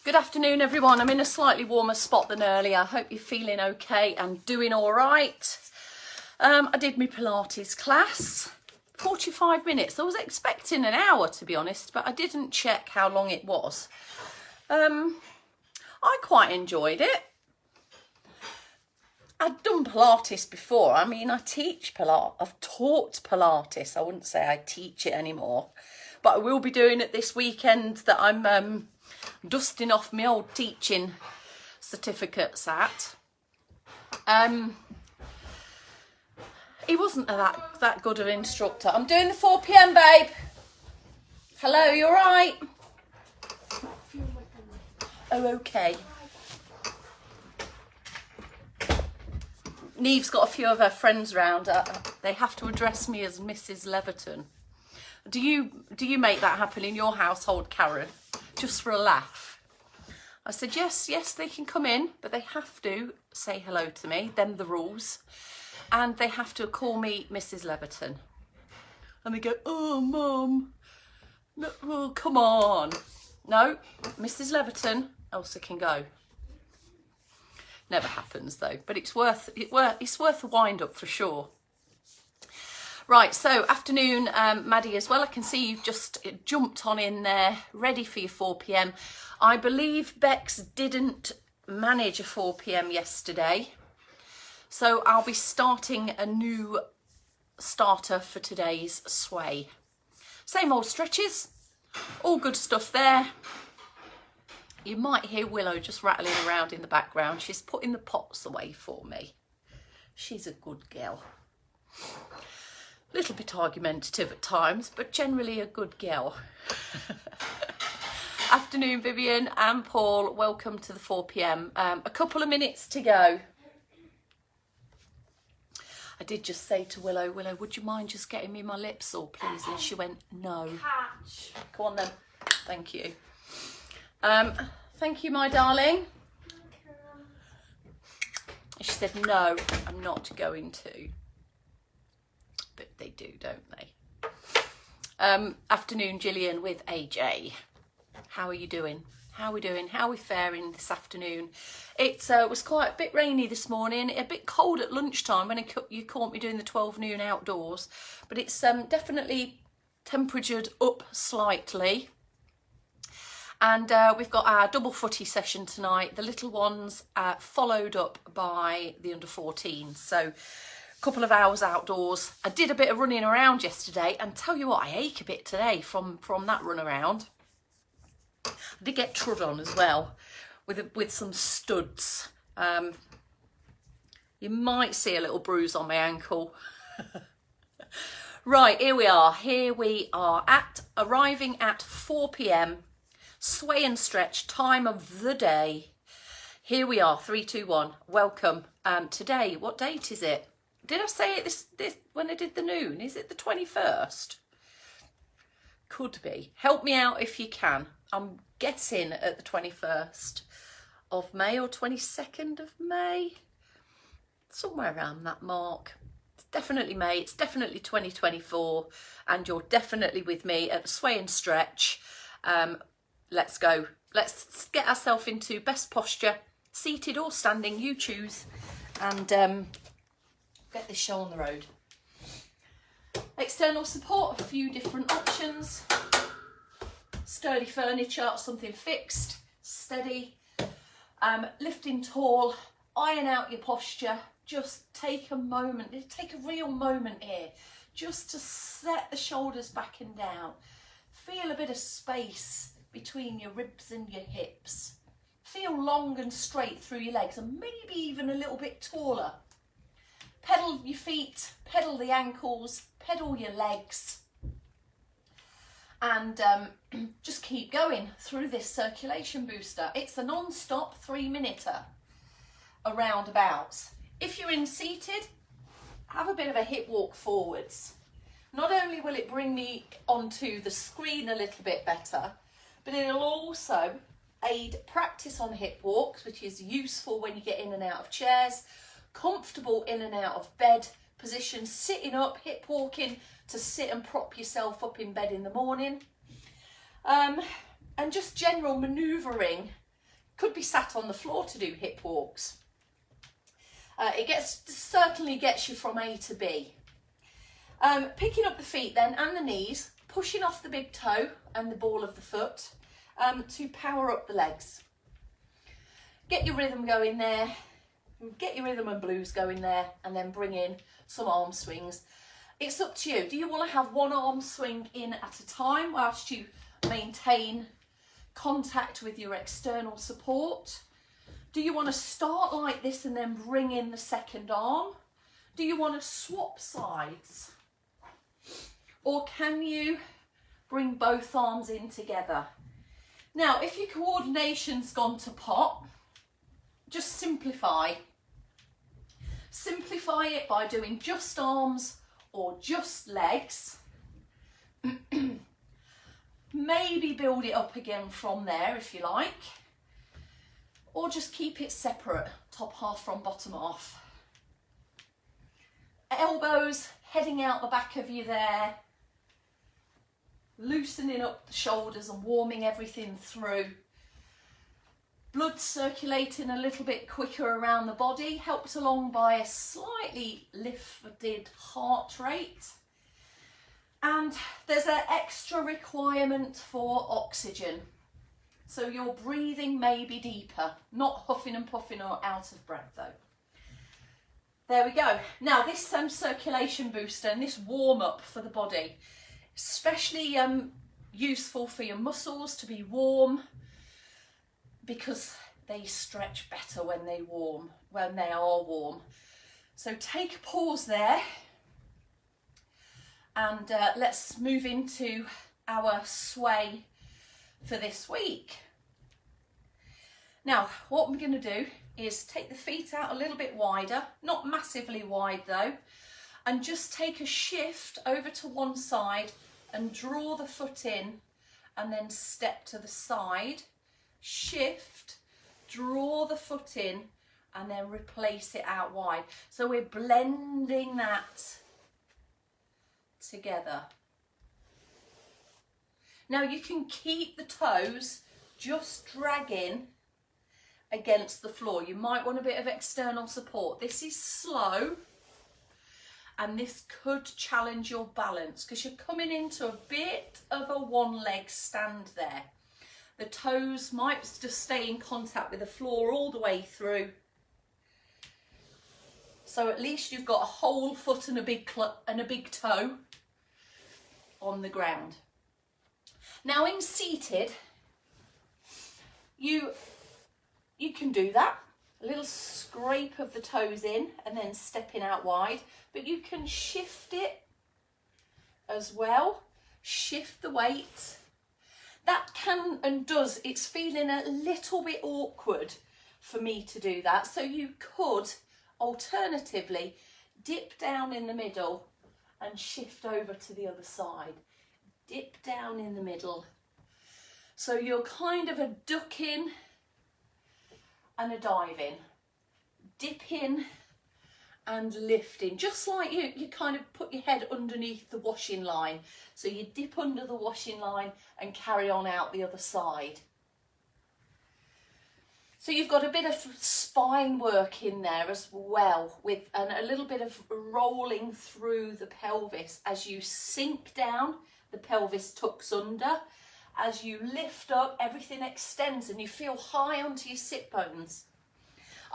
Good afternoon, everyone. I'm in a slightly warmer spot than earlier. I hope you're feeling okay and doing all right. I did my Pilates class, 45 minutes. I was expecting an hour, to be honest, but I didn't check how long it was. I quite enjoyed it. I'd done Pilates before. I mean, I teach Pilates. I've taught Pilates. I wouldn't say I teach it anymore, but I will be doing it this weekend that I'm dusting off my old teaching certificates at. He wasn't that good of an instructor. I'm doing the 4 p.m, babe. Hello, you all right? Oh, okay. Neve's got a few of her friends round. They have to address me as Mrs. Leverton. Do you make that happen in your household, Karen? Just for a laugh? I said, yes, they can come in, but they have to say hello to me, them the rules. And they have to call me Mrs. Leverton. And they go, oh, Mum, no, oh, come on. No, Mrs. Leverton, Elsa can go. Never happens though, but it's worth a wind up for sure. Right, so afternoon, Maddie as well. I can see you've just jumped on in there, ready for your 4 p.m. I believe Bex didn't manage a 4 p.m. yesterday, so I'll be starting a new starter for today's sway. Same old stretches, all good stuff there. You might hear Willow just rattling around in the background. She's putting the pots away for me. She's a good girl. Little bit argumentative at times, but generally a good girl. Afternoon, Vivian and Paul. Welcome to the 4 p.m. A couple of minutes to go. I did just say to Willow, would you mind just getting me my lips all, please? And she went, no. Catch. Go on then. Thank you. Thank you, my darling. She said, no, I'm not going to. But they do, don't they? Afternoon, Gillian with AJ. How are you doing? How are we doing? How are we faring this afternoon? It was quite a bit rainy this morning, a bit cold at lunchtime when you caught me doing the 12 noon outdoors. But it's definitely temperatured up slightly. And we've got our double footy session tonight. The little ones followed up by the under 14. So a couple of hours outdoors. I did a bit of running around yesterday, and tell you what, I ache a bit today from that run around. I did get trod on as well with some studs. You might see a little bruise on my ankle. Right, here we are. Arriving at 4 p.m. Sway and stretch, time of the day. Here we are, 3, 2, 1. Welcome. Today, what date is it? Did I say it this when I did the noon? Is it the 21st? Could be. Help me out if you can. I'm guessing at the 21st of May or 22nd of May. Somewhere around that mark. It's definitely May. It's definitely 2024. And you're definitely with me at the Sway and Stretch. Let's go. Let's get ourselves into best posture, seated or standing, you choose, and get this show on the road. External support, a few different options. Sturdy furniture, something fixed, steady. Lifting tall, iron out your posture. Just take a moment, take a real moment here, just to set the shoulders back and down. Feel a bit of space between your ribs and your hips. Feel long and straight through your legs, and maybe even a little bit taller. Pedal your feet, pedal the ankles, pedal your legs, and just keep going through this circulation booster. It's a non-stop 3-minuter around abouts. If you're in seated, have a bit of a hip walk forwards. Not only will it bring me onto the screen a little bit better, but it'll also aid practice on hip walks, which is useful when you get in and out of chairs, comfortable in and out of bed position, sitting up, hip walking to sit and prop yourself up in bed in the morning. And just general manoeuvring Could be sat on the floor to do hip walks. It certainly gets you from A to B. Picking up the feet then and the knees, pushing off the big toe and the ball of the foot to power up the legs. Get your rhythm going there, get your rhythm and blues going there, and then bring in some arm swings. It's up to you. Do you want to have one arm swing in at a time whilst you maintain contact with your external support? Do you want to start like this and then bring in the second arm? Do you want to swap sides? Or can you bring both arms in together? Now, if your coordination's gone to pot, just simplify. Simplify it by doing just arms or just legs. Maybe build it up again from there if you like. Or just keep it separate, top half from bottom half. Elbows heading out the back of you there. Loosening up the shoulders and warming everything through. Blood circulating a little bit quicker around the body, helped along by a slightly lifted heart rate. And there's an extra requirement for oxygen. So your breathing may be deeper, not huffing and puffing or out of breath though. There we go. Now this circulation booster and this warm up for the body, especially useful for your muscles to be warm, because they stretch better when they are warm. So take a pause there and let's move into our sway for this week. Now, what we're going to do is take the feet out a little bit wider, not massively wide though, and just take a shift over to one side and draw the foot in and then step to the side. Shift, draw the foot in and then replace it out wide. So we're blending that together. Now you can keep the toes just dragging against the floor. You might want a bit of external support. This is slow and this could challenge your balance because you're coming into a bit of a one leg stand there. The toes might just stay in contact with the floor all the way through. So at least you've got a whole foot and a big toe on the ground. Now in seated, you can do that. A little scrape of the toes in and then stepping out wide, but you can shift it as well. Shift the weight. That can and does, it's feeling a little bit awkward for me to do that. So you could alternatively dip down in the middle and shift over to the other side. Dip down in the middle. So you're kind of a duck in and a dive in. Dip in and lifting, just like you kind of put your head underneath the washing line. So you dip under the washing line and carry on out the other side. So you've got a bit of spine work in there as well, with a little bit of rolling through the pelvis. As you sink down, the pelvis tucks under. As you lift up, everything extends and you feel high onto your sit bones.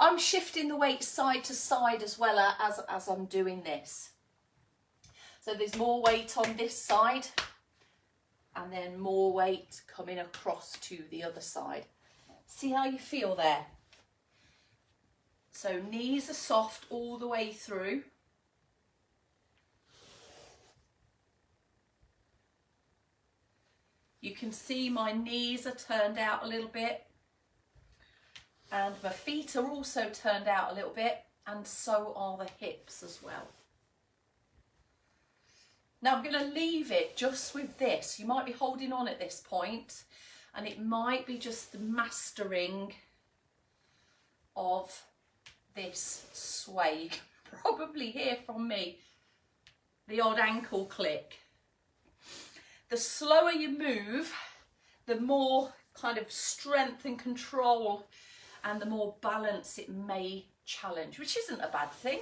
I'm shifting the weight side to side as well as I'm doing this. So there's more weight on this side and then more weight coming across to the other side. See how you feel there? So knees are soft all the way through. You can see my knees are turned out a little bit. And my feet are also turned out a little bit, and so are the hips as well. Now I'm going to leave it just with this. You might be holding on at this point, and it might be just the mastering of this sway. Probably hear from me the odd ankle click. The slower you move, the more kind of strength and control, and the more balance it may challenge, which isn't a bad thing.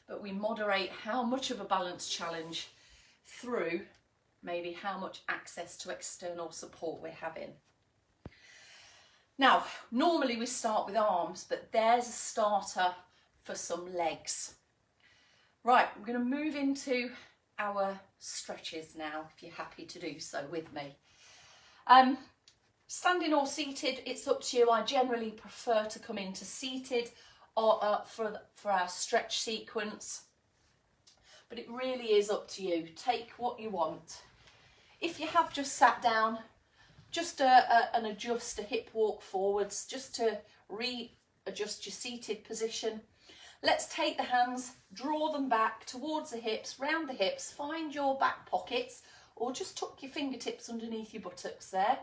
But we moderate how much of a balance challenge through maybe how much access to external support we're having. Now, normally we start with arms, but there's a starter for some legs. Right, we're going to move into our stretches now, if you're happy to do so with me. Standing or seated, it's up to you. I generally prefer to come into seated or for our stretch sequence, but it really is up to you. Take what you want. If you have just sat down, just and adjust a hip walk forwards, just to readjust your seated position. Let's take the hands, draw them back towards the hips, round the hips, find your back pockets, or just tuck your fingertips underneath your buttocks there.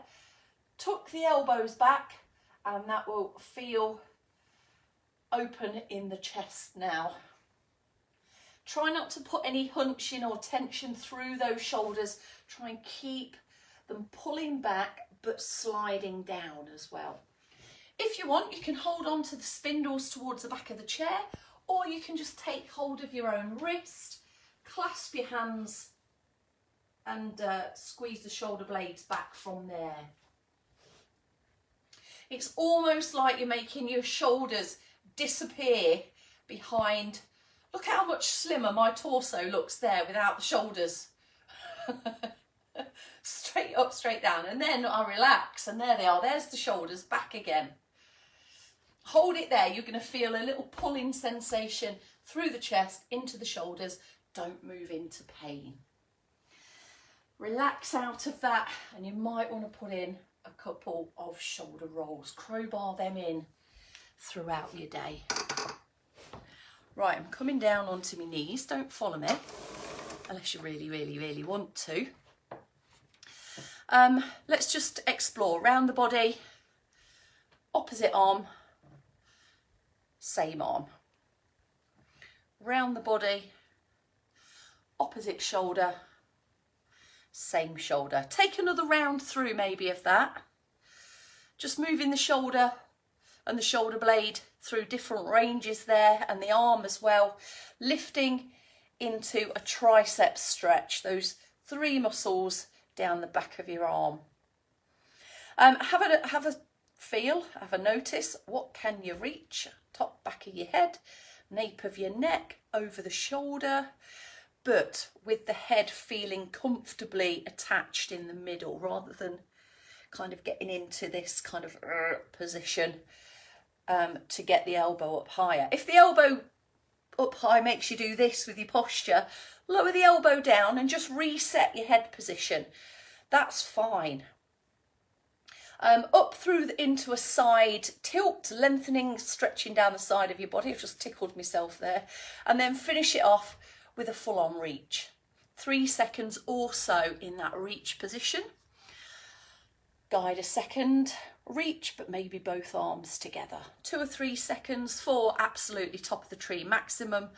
Tuck the elbows back, and that will feel open in the chest now. Try not to put any hunching or tension through those shoulders. Try and keep them pulling back but sliding down as well. If you want, you can hold on to the spindles towards the back of the chair, or you can just take hold of your own wrist, clasp your hands and squeeze the shoulder blades back from there. It's almost like you're making your shoulders disappear behind. Look how much slimmer my torso looks there without the shoulders. Straight up, straight down, and then I relax, and there they are. There's the shoulders back again. Hold it there. You're going to feel a little pulling sensation through the chest into the shoulders. Don't move into pain. Relax out of that, and you might want to put in a couple of shoulder rolls. Crowbar them in throughout your day. Right, I'm coming down onto my knees. Don't follow me unless you really want to. Let's just explore round the body, opposite arm, same arm. Round the body, opposite shoulder, same shoulder. Take another round through maybe of that. Just moving the shoulder and the shoulder blade through different ranges there, and the arm as well, lifting into a tricep stretch, those 3 muscles down the back of your arm. Have a feel, have a notice. What can you reach? Top, back of your head, nape of your neck, over the shoulder, but with the head feeling comfortably attached in the middle rather than kind of getting into this kind of position to get the elbow up higher. If the elbow up high makes you do this with your posture, lower the elbow down and just reset your head position. That's fine. Up through into a side tilt, lengthening, stretching down the side of your body. I've just tickled myself there. And then finish it off with a full-on reach. 3 seconds or so in that reach position. Guide a second, reach, but maybe both arms together. 2 or 3 seconds for absolutely top of the tree maximum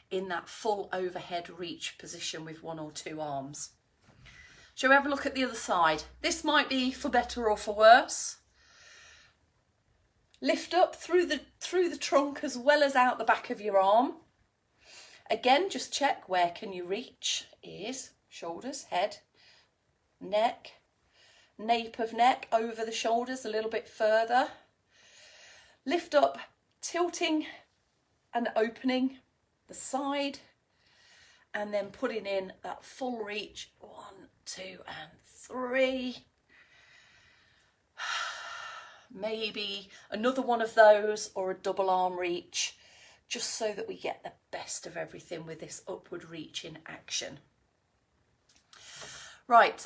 in that full overhead reach position with 1 or 2 arms. Shall we have a look at the other side? This might be for better or for worse. Lift up through the trunk as well as out the back of your arm. Again, just check where can you reach. Ears, shoulders, head, neck, nape of neck, over the shoulders a little bit further. Lift up, tilting and opening the side, and then putting in that full reach. 1, 2 and 3. Maybe another one of those or a double arm reach, just so that we get the best of everything with this upward reach in action. Right,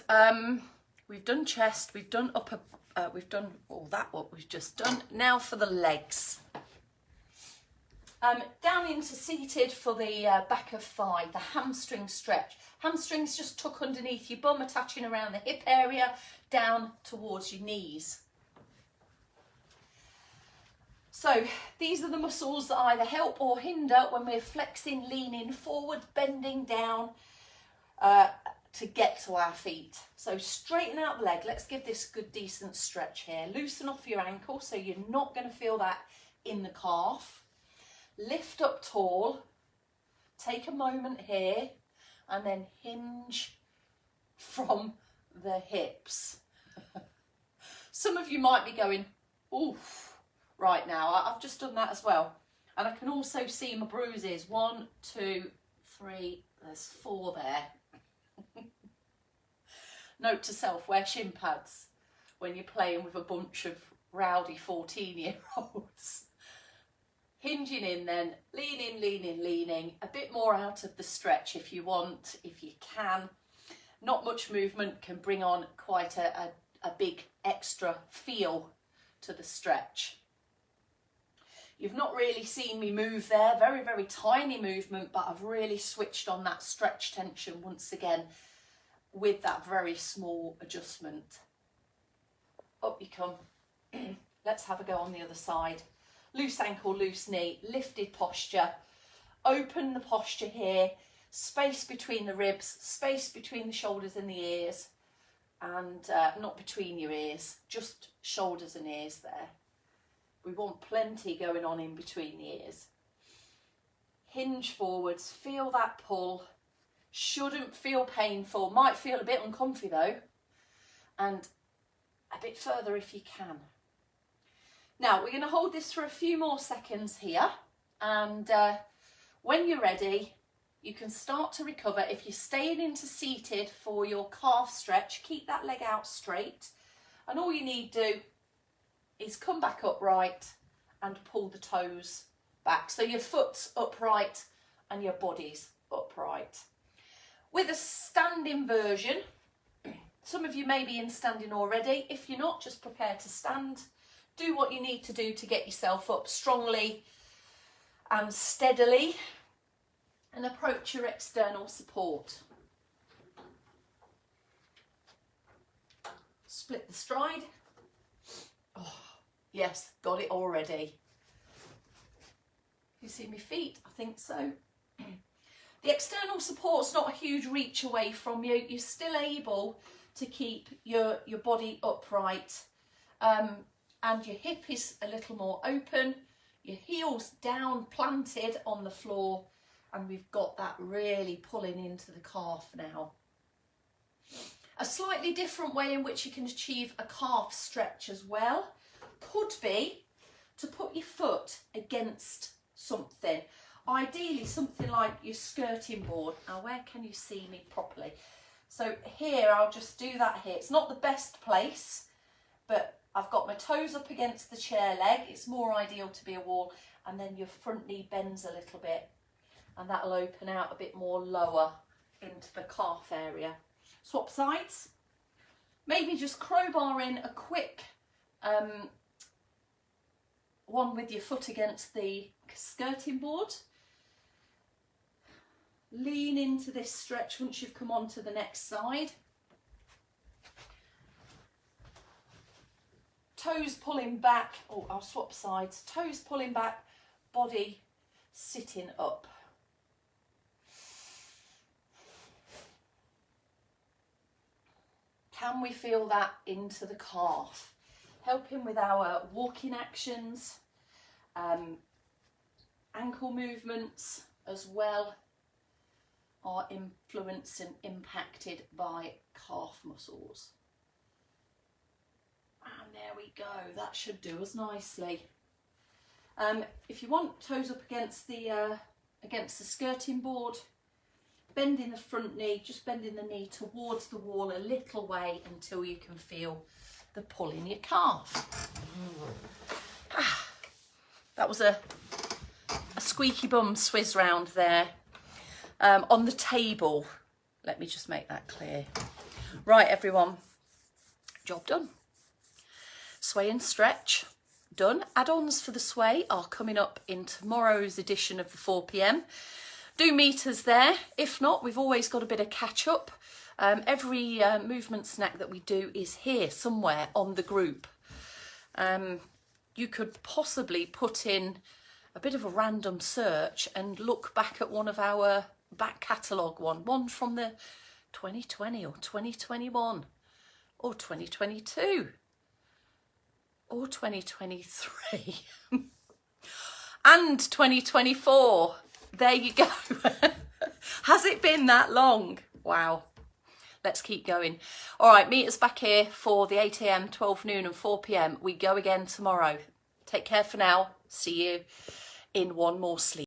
we've done chest, we've done upper, we've done all that, what we've just done. Now for the legs. Down into seated for the back of thigh, the hamstring stretch. Hamstrings just tuck underneath your bum, attaching around the hip area, down towards your knees. So these are the muscles that either help or hinder when we're flexing, leaning forward, bending down, to get to our feet. So straighten out the leg. Let's give this a good decent stretch here. Loosen off your ankle so you're not going to feel that in the calf. Lift up tall. Take a moment here and then hinge from the hips. Some of you might be going, oof, right now. I've just done that as well. And I can also see my bruises. 1, 2, 3, there's 4 there. Note to self, wear shin pads when you're playing with a bunch of rowdy 14-year-olds. Hinging in then, leaning, leaning, leaning. A bit more out of the stretch if you want, if you can. Not much movement can bring on quite a big extra feel to the stretch. You've not really seen me move there, very, very tiny movement, but I've really switched on that stretch tension once again with that very small adjustment. Up you come. Let's have a go on the other side. Loose ankle, loose knee, lifted posture. Open the posture here, space between the ribs, space between the shoulders and the ears, and not between your ears, just shoulders and ears there. We want plenty going on in between the ears. Hinge forwards, feel that pull. Shouldn't feel painful, might feel a bit uncomfy though, and a bit further if you can. Now we're going to hold this for a few more seconds here, and when you're ready, you can start to recover. If you're staying into seated for your calf stretch, keep that leg out straight, and all you need to do is come back upright and pull the toes back. So your foot's upright and your body's upright. With a standing version, some of you may be in standing already. If you're not, just prepare to stand. Do what you need to do to get yourself up strongly and steadily, and approach your external support. Split the stride. Oh, yes, got it already. You see my feet? I think so. The external support's not a huge reach away from you. You're still able to keep your body upright, and your hip is a little more open. Your heels down, planted on the floor, and we've got that really pulling into the calf now. A slightly different way in which you can achieve a calf stretch as well could be to put your foot against something. Ideally something like your skirting board. Now where can you see me properly? So here, I'll just do that here. It's not the best place, but I've got my toes up against the chair leg. It's more ideal to be a wall, and then your front knee bends a little bit, and that'll open out a bit more lower into the calf area. Swap sides. Maybe just crowbar in a quick one with your foot against the skirting board. Lean into this stretch once you've come on to the next side. Toes pulling back. Oh, I'll swap sides. Toes pulling back, body sitting up. Can we feel that into the calf? Helping with our walking actions, ankle movements as well are influenced and impacted by calf muscles. And there we go, that should do us nicely. If you want, toes up against the skirting board, bending the front knee, just bending the knee towards the wall a little way until you can feel the pull in your calf. That was a squeaky bum swizz round there on the table. Let me just make that clear. Right, everyone, job done. Sway and stretch done. Add-ons for the sway are coming up in tomorrow's edition of the 4 p.m. Do meet us there. If not, we've always got a bit of catch up. Every movement snack that we do is here somewhere on the group. You could possibly put in a bit of a random search and look back at one of our back catalogue one from the 2020 or 2021 or 2022 or 2023 and 2024. There you go. Has it been that long? Wow. Let's keep going. All right, meet us back here for the 8 a.m, 12 noon and 4 p.m. We go again tomorrow. Take care for now. See you in one more sleep.